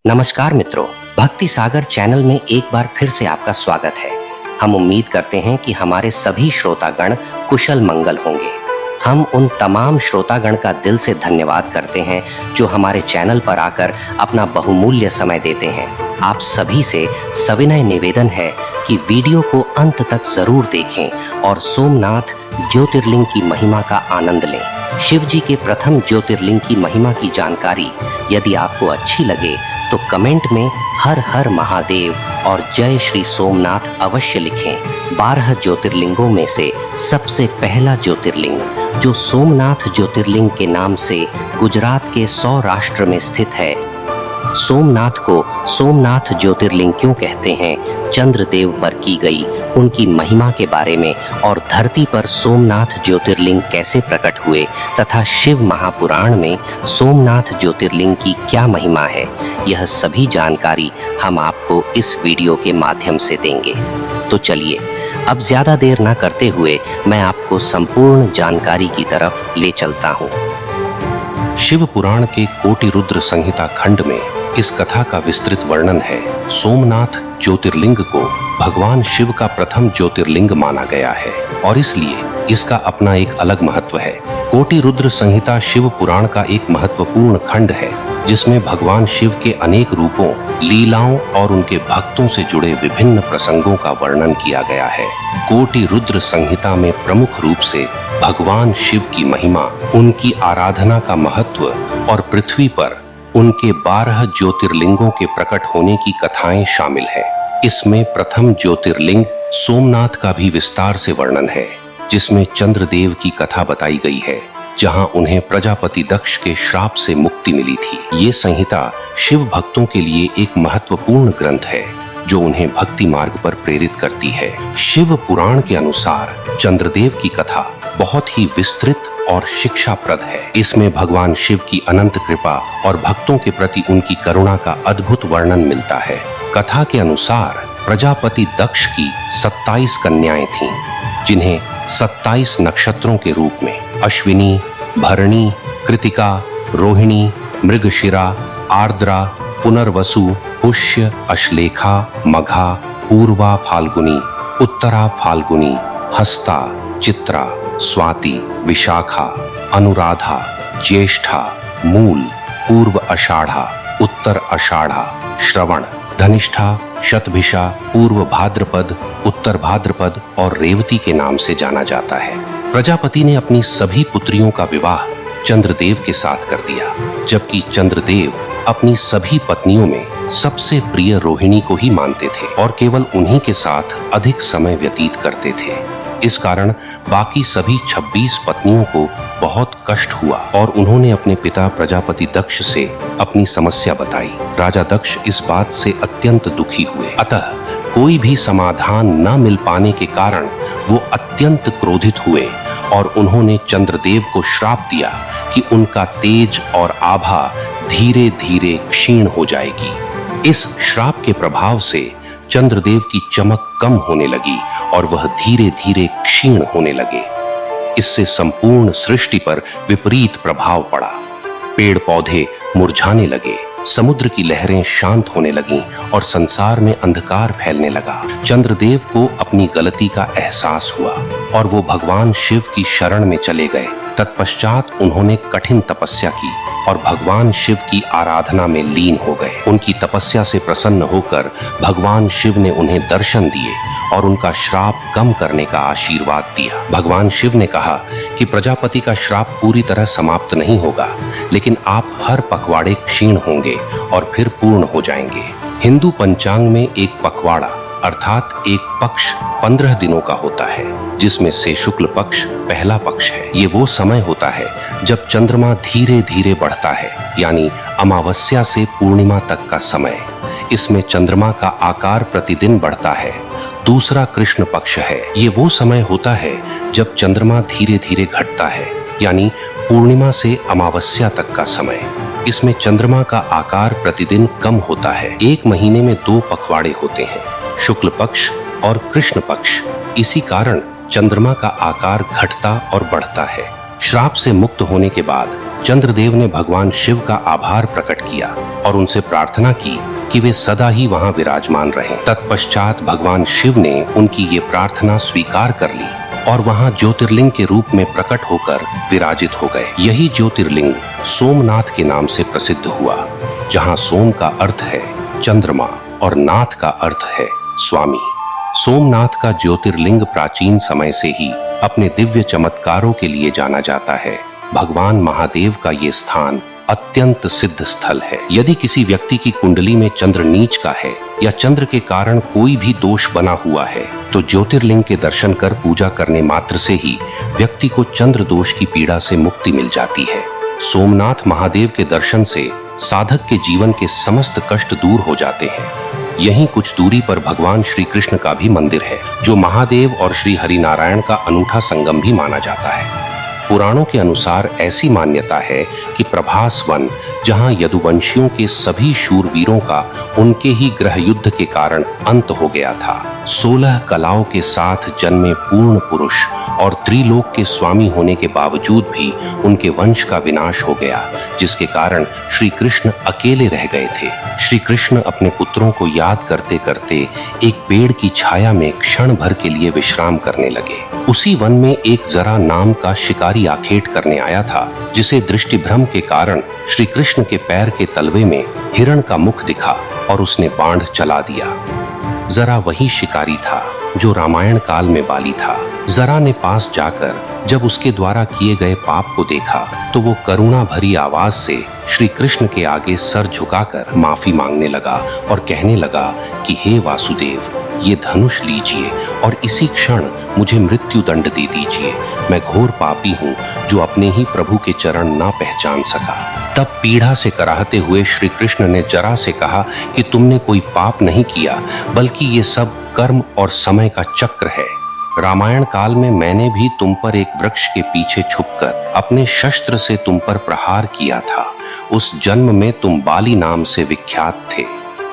नमस्कार मित्रों, भक्ति सागर चैनल में एक बार फिर से आपका स्वागत है। हम उम्मीद करते हैं कि हमारे सभी श्रोतागण कुशल मंगल होंगे। हम उन तमाम श्रोतागण का दिल से धन्यवाद करते हैं जो हमारे चैनल पर आकर अपना बहुमूल्य समय देते हैं। आप सभी से सविनय निवेदन है कि वीडियो को अंत तक जरूर देखें और सोमनाथ ज्योतिर्लिंग की महिमा का आनंद लें। शिव जी के प्रथम ज्योतिर्लिंग की महिमा की जानकारी यदि आपको अच्छी लगे तो कमेंट में हर हर महादेव और जय श्री सोमनाथ अवश्य लिखें। 12 ज्योतिर्लिंगों में से सबसे पहला ज्योतिर्लिंग जो सोमनाथ ज्योतिर्लिंग के नाम से गुजरात के सौराष्ट्र में स्थित है। सोमनाथ को सोमनाथ ज्योतिर्लिंग क्यों कहते हैं, चंद्रदेव पर की गई उनकी महिमा के बारे में और धरती पर सोमनाथ ज्योतिर्लिंग कैसे प्रकट हुए तथा शिव महापुराण में सोमनाथ ज्योतिर्लिंग की क्या महिमा है, यह सभी जानकारी हम आपको इस वीडियो के माध्यम से देंगे। तो चलिए अब ज्यादा देर ना करते हुए मैं आपको संपूर्ण जानकारी की तरफ ले चलता हूँ। शिव पुराण के कोटि रुद्र संहिता खंड में इस कथा का विस्तृत वर्णन है। सोमनाथ ज्योतिर्लिंग को भगवान शिव का प्रथम ज्योतिर्लिंग माना गया है और इसलिए इसका अपना एक अलग महत्व है। कोटि रुद्र संहिता शिव पुराण का एक महत्वपूर्ण खंड है जिसमें भगवान शिव के अनेक रूपों, लीलाओं और उनके भक्तों से जुड़े विभिन्न प्रसंगों का वर्णन किया गया है। कोटि रुद्र संहिता में प्रमुख रूप से भगवान शिव की महिमा, उनकी आराधना का महत्व और पृथ्वी पर उनके 12 ज्योतिर्लिंगों के प्रकट होने की कथाएं शामिल है। इसमें प्रथम ज्योतिर्लिंग सोमनाथ का भी विस्तार से वर्णन है, जिसमें चंद्रदेव की कथा बताई गई है, जहां उन्हें प्रजापति दक्ष के श्राप से मुक्ति मिली थी। ये संहिता शिव भक्तों के लिए एक महत्वपूर्ण ग्रंथ है जो उन्हें भक्ति मार्ग पर प्रेरित करती है। शिव पुराण के अनुसार चंद्रदेव की कथा बहुत ही विस्तृत और शिक्षाप्रद है। इसमें भगवान शिव की अनंत कृपा और भक्तों के प्रति उनकी करुणा का अद्भुत वर्णन मिलता है। कथा के अनुसार प्रजापति दक्ष की 27 कन्याएं थीं, जिन्हें 27 नक्षत्रों के रूप में अश्विनी, भरणी, कृतिका, रोहिणी, मृगशिरा, आर्द्रा, पुनर्वसु, पुष्य, अश्लेखा, मघा, पूर्वा फाल्गुनी, उत्तरा फाल्गुनी, हस्ता, चित्रा, स्वाति, विशाखा, अनुराधा, ज्येष्ठा, मूल, पूर्व आषाढ़ा, उत्तर आषाढ़ा, श्रवण, धनिष्ठा, शतभिषा, पूर्व भाद्रपद, उत्तर भाद्रपद और रेवती के नाम से जाना जाता है। प्रजापति ने अपनी सभी पुत्रियों का विवाह चंद्रदेव के साथ कर दिया, जबकि चंद्रदेव अपनी सभी पत्नियों में सबसे प्रिय रोहिणी को ही मानते थे और केवल उन्हीं के साथ अधिक समय व्यतीत करते थे। इस कारण बाकी सभी 26 पत्नियों को बहुत कष्ट हुआ और उन्होंने अपने पिता प्रजापति दक्ष से अपनी समस्या बताई। राजा दक्ष इस बात से अत्यंत दुखी हुए, अतः कोई भी समाधान न मिल पाने के कारण वो अत्यंत क्रोधित हुए और उन्होंने चंद्रदेव को श्राप दिया कि उनका तेज और आभा धीरे धीरे क्षीण हो जाएगी। इस श्राप के प्रभाव से चंद्रदेव की चमक कम होने लगी और वह धीरे धीरे क्षीण होने लगे। इससे संपूर्ण सृष्टि पर विपरीत प्रभाव पड़ा। पेड़ पौधे मुरझाने लगे, समुद्र की लहरें शांत होने लगीं और संसार में अंधकार फैलने लगा। चंद्रदेव को अपनी गलती का एहसास हुआ और वो भगवान शिव की शरण में चले गए। तत्पश्चात उन्होंने कठिन तपस्या की और भगवान शिव की आराधना में लीन हो गए। उनकी तपस्या से प्रसन्न होकर भगवान शिव ने उन्हें दर्शन दिए और उनका श्राप कम करने का आशीर्वाद दिया। भगवान शिव ने कहा कि प्रजापति का श्राप पूरी तरह समाप्त नहीं होगा, लेकिन आप हर पखवाड़े क्षीण होंगे और फिर पूर्ण हो जाएंगे। हिंदू पंचांग में एक पखवाड़ा अर्थात एक पक्ष 15 दिनों का होता है, जिसमें से शुक्ल पक्ष पहला पक्ष है। ये वो समय होता है जब चंद्रमा धीरे धीरे बढ़ता है, यानी अमावस्या से पूर्णिमा तक का समय। इसमें चंद्रमा का आकार प्रतिदिन बढ़ता है। दूसरा कृष्ण पक्ष है। ये वो समय होता है जब चंद्रमा धीरे धीरे घटता है, यानी पूर्णिमा से अमावस्या तक का समय। इसमें चंद्रमा का आकार प्रतिदिन कम होता है। एक महीने में 2 पखवाड़े होते हैं, शुक्ल पक्ष और कृष्ण पक्ष। इसी कारण चंद्रमा का आकार घटता और बढ़ता है। श्राप से मुक्त होने के बाद चंद्रदेव ने भगवान शिव का आभार प्रकट किया और उनसे प्रार्थना की कि वे सदा ही वहां विराजमान रहें। तत्पश्चात भगवान शिव ने उनकी ये प्रार्थना स्वीकार कर ली और वहां ज्योतिर्लिंग के रूप में प्रकट होकर विराजित हो गए। यही ज्योतिर्लिंग सोमनाथ के नाम से प्रसिद्ध हुआ, जहां सोम का अर्थ है चंद्रमा और नाथ का अर्थ है स्वामी। सोमनाथ का ज्योतिर्लिंग प्राचीन समय से ही अपने दिव्य चमत्कारों के लिए जाना जाता है। भगवान महादेव का ये स्थान अत्यंत सिद्ध स्थल है। यदि किसी व्यक्ति की कुंडली में चंद्र नीच का है या चंद्र के कारण कोई भी दोष बना हुआ है, तो ज्योतिर्लिंग के दर्शन कर पूजा करने मात्र से ही व्यक्ति को चंद्र दोष की पीड़ा से मुक्ति मिल जाती है। सोमनाथ महादेव के दर्शन से साधक के जीवन के समस्त कष्ट दूर हो जाते हैं। यहीं कुछ दूरी पर भगवान श्री कृष्ण का भी मंदिर है, जो महादेव और श्री हरिनारायण का अनूठा संगम भी माना जाता है। पुराणों के अनुसार ऐसी मान्यता है कि प्रभास वन, जहां यदुवंशियों के सभी शूरवीरों का उनके ही ग्रह युद्ध के कारण अंत हो गया था, 16 कलाओं के साथ जन्मे पूर्ण पुरुष और त्रिलोक के स्वामी होने के बावजूद भी उनके वंश का विनाश हो गया, जिसके कारण श्री कृष्ण अकेले रह गए थे। श्री कृष्ण अपने पुत्रों को याद करते करते एक पेड़ की छाया में क्षण भर के लिए विश्राम करने लगे। उसी वन में एक जरा नाम का शिकारी आखेट करने आया था, जिसे दृष्टिभ्रम के कारण श्री कृष्ण के पैर के तलवे में हिरण का मुख दिखा और उसने बाण चला दिया। जरा वही शिकारी था जो रामायण काल में बाली था। जरा ने पास जाकर जब उसके द्वारा किए गए पाप को देखा, तो वो करुणा भरी आवाज से श्री कृष्ण के आगे सर झुकाकर माफी मांगने लगा और कहने लगा कि हे वासुदेव, ये धनुष लीजिए और इसी क्षण मुझे मृत्यु दंड दे दीजिए। मैं घोर पापी हूँ जो अपने ही प्रभु के चरण ना पहचान सका। तब पीड़ा से कराहते हुए श्री कृष्ण ने जरा से कहा कि तुमने कोई पाप नहीं किया, बल्कि ये सब कर्म और समय का चक्र है। रामायण काल में मैंने भी तुम पर एक वृक्ष के पीछे छुपकर अपने शस्त्र से तुम पर प्रहार किया था। उस जन्म में तुम बाली नाम से विख्यात थे,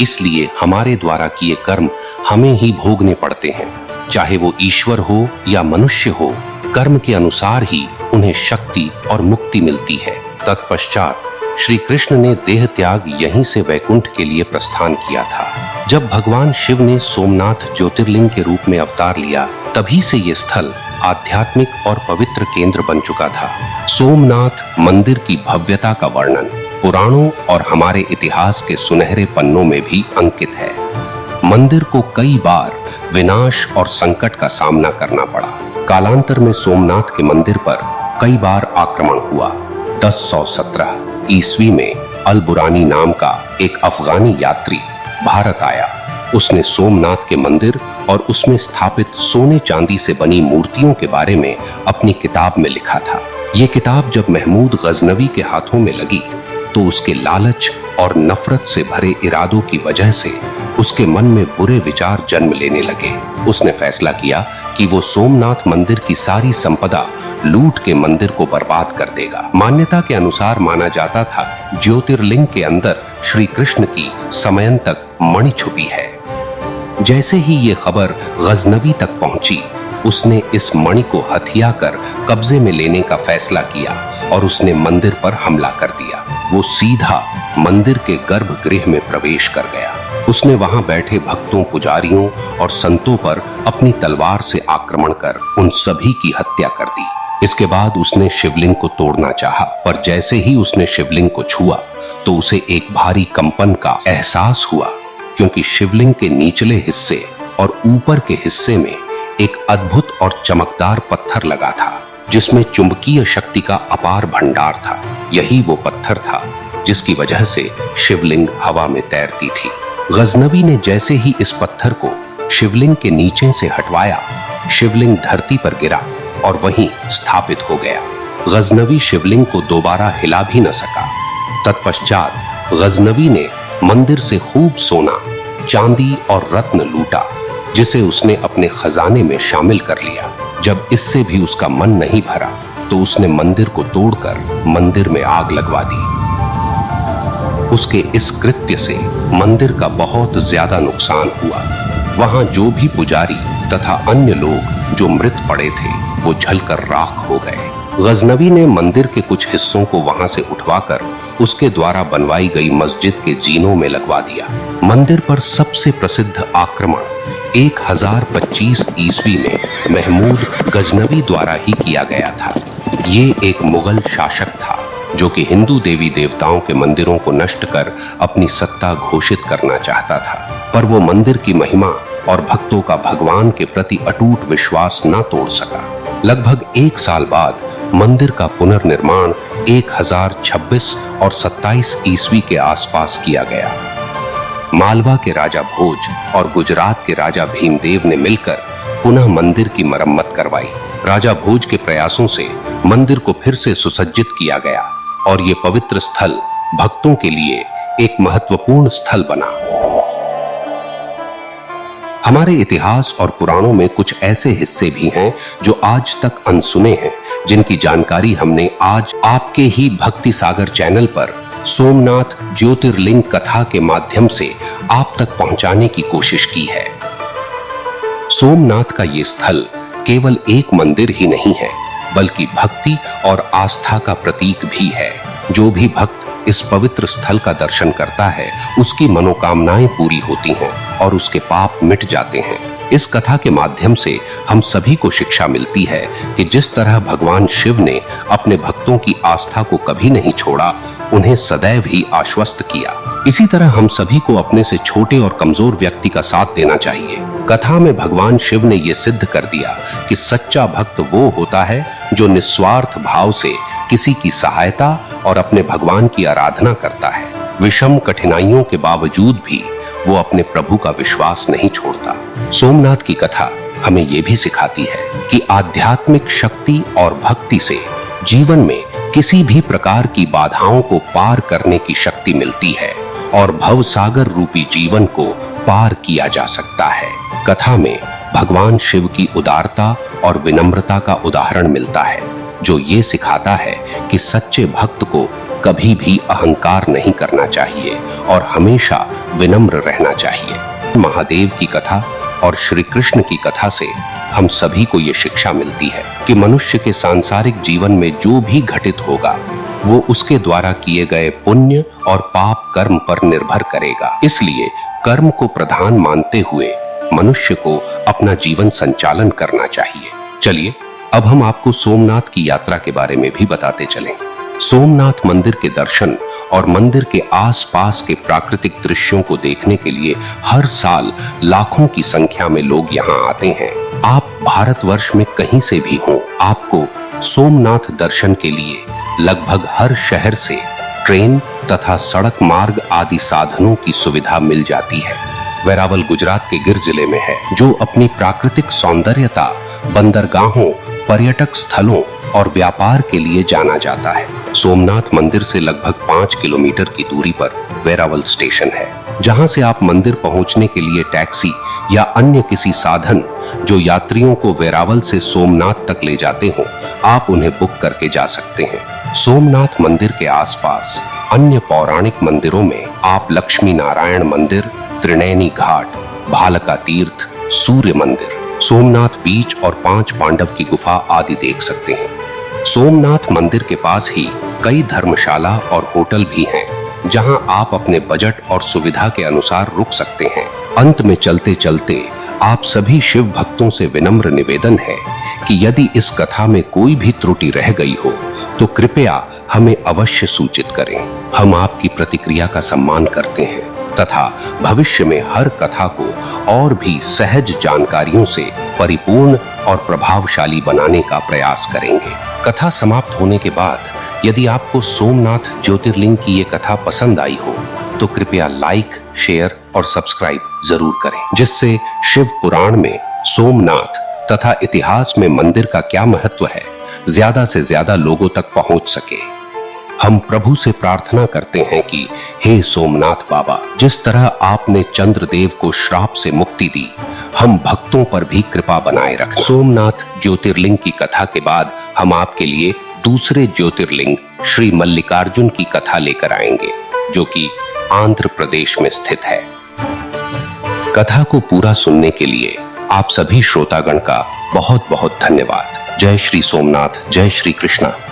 इसलिए हमारे द्वारा किए कर्म हमें ही भोगने पड़ते हैं। चाहे वो ईश्वर हो या मनुष्य हो, कर्म के अनुसार ही उन्हें शक्ति और मुक्ति मिलती है। तत्पश्चात श्री कृष्ण ने देह त्याग यहीं से वैकुंठ के लिए प्रस्थान किया था। जब भगवान शिव ने सोमनाथ ज्योतिर्लिंग के रूप में अवतार लिया, तभी से ये स्थल आध्यात्मिक और पवित्र केंद्र बन चुका था। सोमनाथ मंदिर की भव्यता का वर्णन पुराणों और हमारे इतिहास के सुनहरे पन्नों में भी अंकित है। मंदिर को कई बार विनाश और संकट का सामना करना पड़ा। कालांतर में सोमनाथ के मंदिर पर कई बार आक्रमण हुआ। 1017 ईस्वी में अल-बुरानी नाम का एक अफगानी यात्री भारत आया। उसने सोमनाथ के मंदिर और उसमें स्थापित सोने चांदी से बनी मूर्तियों के बारे में अपनी किताब में लिखा था। ये किताब जब महमूद गजनवी के हाथों में लगी, तो उसके लालच और नफरत से भरे इरादों की वजह से उसके मन में बुरे विचार जन्म लेने लगे। उसने फैसला किया कि वो सोमनाथ मंदिर की सारी संपदा लूट के मंदिर को बर्बाद कर देगा। मान्यता के अनुसार माना जाता था ज्योतिर्लिंग के अंदर श्री कृष्ण की समयंतक मणि छुपी है। जैसे ही ये खबर गजनवी तक पहुंची, उसने इस मणि को हथिया कर कब्जे में लेने का फैसला किया और उसने मंदिर पर हमला कर दिया। वो सीधा मंदिर के गर्भगृह में प्रवेश कर गया। उसने वहां बैठे भक्तों, पुजारियों और संतों पर अपनी तलवार से आक्रमण कर उन सभी की हत्या कर दी। इसके बाद उसने शिवलिंग को तोड़ना चाहा, पर जैसे ही उसने शिवलिंग को छुआ, तो उसे एक भारी कंपन का एहसास हुआ, क्योंकि शिवलिंग के निचले हिस्से और ऊपर के हिस्से में एक अद्भुत और चमकदार पत्थर लगा था, जिसमें चुंबकीय शक्ति का अपार भंडार था। यही वो पत्थर था जिसकी वजह से शिवलिंग हवा में तैरती थी। गजनवी ने जैसे ही इस पत्थर को शिवलिंग के नीचे से हटवाया, शिवलिंग धरती पर गिरा और वहीं स्थापित हो गया। गजनवी शिवलिंग को दोबारा हिला भी न सका। तत्पश्चात गजनवी ने मंदिर से खूब सोना, चांदी और रत्न लूटा, जिसे उसने अपने खजाने में शामिल कर लिया। जब इससे भी उसका मन नहीं भरा, तो उसने मंदिर को तोड़कर मंदिर में आग लगवा दी। उसके इस कृत्य से मंदिर का बहुत ज्यादा नुकसान हुआ। वहां जो भी पुजारी तथा अन्य लोग जो मृत पड़े थे, वो जलकर राख हो गए। गजनवी ने मंदिर के कुछ हिस्सों को वहां से उठवाकर उसके द्वारा बनवाई गई मस्जिद के जीनों में लगवा दिया। मंदिर पर सबसे प्रसिद्ध आक्रमण 1025 ईस्वी में महमूद गजनवी द्वारा ही किया गया था। ये एक मुगल शासक था जो कि हिंदू देवी देवताओं के मंदिरों को नष्ट कर अपनी सत्ता घोषित करना चाहता था, पर वो मंदिर की महिमा और भक्तों का भगवान के प्रति अटूट विश्वास न तोड़ सका। लगभग 1 साल बाद मंदिर का पुनर्निर्माण 1026 और 27 ईस्वी के आसपास किया गया। मालवा के राजा भोज और गुजरात के राजा भीमदेव ने मिलकर पुनः मंदिर की मरम्मत करवाई। राजा भोज के प्रयासों से मंदिर को फिर से सुसज्जित किया गया और ये पवित्र स्थल भक्तों के लिए एक महत्वपूर्ण स्थल बना। हमारे इतिहास और पुराणों में कुछ ऐसे हिस्से भी हैं जो आज तक अनसुने हैं, जिनकी जानकारी हमने आज आपके ही भक्ति सागर चैनल पर सोमनाथ ज्योतिर्लिंग कथा के माध्यम से आप तक पहुंचाने की कोशिश की है। सोमनाथ का ये स्थल केवल एक मंदिर ही नहीं है, बल्कि भक्ति और आस्था का प्रतीक भी है। जो भी भक्त इस पवित्र स्थल का दर्शन करता है, उसकी मनोकामनाएं पूरी होती हैं और उसके पाप मिट जाते हैं। इस कथा के माध्यम से हम सभी को शिक्षा मिलती है कि जिस तरह भगवान शिव ने अपने भक्तों की आस्था को कभी नहीं छोड़ा, उन्हें सदैव ही आश्वस्त किया, इसी तरह हम सभी को अपने से छोटे और कमजोर व्यक्ति का साथ देना चाहिए। कथा में भगवान शिव ने यह सिद्ध कर दिया कि सच्चा भक्त वो होता है जो निस्वार्थ भाव से किसी की सहायता और अपने भगवान की आराधना करता है। विषम कठिनाइयों के बावजूद भी वो अपने प्रभु का विश्वास नहीं छोड़ता। सोमनाथ की कथा हमें ये भी सिखाती है कि आध्यात्मिक शक्ति और भक्ति से जीवन में किसी भी प्रकार की बाधाओं को पार करने की शक्ति मिलती है और भवसागर रूपी जीवन को पार किया जा सकता है। कथा में भगवान शिव की उदारता और विनम्रता का उदाहरण मिलता है, जो ये सिखाता है कि सच्चे भक्त को कभी भी अहंकार नहीं करना चाहिए और हमेशा विनम्र रहना चाहिए। महादेव की कथा और श्री कृष्ण की कथा से हम सभी को ये शिक्षा मिलती है कि मनुष्य के सांसारिक जीवन में जो भी घटित होगा, वो उसके द्वारा किए गए पुण्य और पाप कर्म पर निर्भर करेगा। इसलिए कर्म को प्रधान मानते हुए मनुष्य को अपना जीवन संचालन करना चाहिए। चलिए अब हम आपको सोमनाथ की यात्रा के बारे में भी बताते चलें। सोमनाथ मंदिर के दर्शन और मंदिर के आसपास के प्राकृतिक दृश्यों को देखने के लिए हर साल लाखों की संख्या में लोग यहाँ आते हैं। आप भारतवर्ष में कहीं से भी हों, आपको सोमनाथ दर्शन के लिए लगभग हर शहर से ट्रेन तथा सड़क मार्ग आदि साधनों की सुविधा मिल जाती है। वेरावल गुजरात के गिर जिले में है, जो अपनी प्राकृतिक सौंदर्यता, बंदरगाहों, पर्यटक स्थलों और व्यापार के लिए जाना जाता है। सोमनाथ मंदिर से लगभग 5 किलोमीटर की दूरी पर वेरावल स्टेशन है, जहां से आप मंदिर पहुंचने के लिए टैक्सी या अन्य किसी साधन जो यात्रियों को वेरावल से सोमनाथ तक ले जाते हो, आप उन्हें बुक करके जा सकते हैं। सोमनाथ मंदिर के आसपास अन्य पौराणिक मंदिरों में आप लक्ष्मी नारायण मंदिर, त्रिनयनी घाट, भालका तीर्थ, सूर्य मंदिर, सोमनाथ बीच और 5 पांडव की गुफा आदि देख सकते हैं। सोमनाथ मंदिर के पास ही कई धर्मशाला और होटल भी हैं, जहां आप अपने बजट और सुविधा के अनुसार रुक सकते हैं। अंत में चलते चलते आप सभी शिव भक्तों से विनम्र निवेदन है कि यदि इस कथा में कोई भी त्रुटि रह गई हो तो कृपया हमें अवश्य सूचित करें। हम आपकी प्रतिक्रिया का सम्मान करते हैं तथा भविष्य में हर कथा को और भी सहज जानकारियों से परिपूर्ण और प्रभावशाली बनाने का प्रयास करेंगे। कथा समाप्त होने के बाद यदि आपको सोमनाथ ज्योतिर्लिंग की ये कथा पसंद आई हो तो कृपया लाइक, शेयर और सब्सक्राइब जरूर करें, जिससे शिव पुराण में सोमनाथ तथा इतिहास में मंदिर का क्या महत्व है ज्यादा से ज्यादा लोगों तक पहुंच सके। हम प्रभु से प्रार्थना करते हैं कि हे सोमनाथ बाबा, जिस तरह आपने चंद्रदेव को श्राप से मुक्ति दी, हम भक्तों पर भी कृपा बनाए रखें। सोमनाथ ज्योतिर्लिंग की कथा के बाद हम आपके लिए दूसरे ज्योतिर्लिंग श्री मल्लिकार्जुन की कथा लेकर आएंगे, जो कि आंध्र प्रदेश में स्थित है। कथा को पूरा सुनने के लिए आप सभी श्रोतागण का बहुत बहुत धन्यवाद। जय श्री सोमनाथ, जय श्री कृष्णा।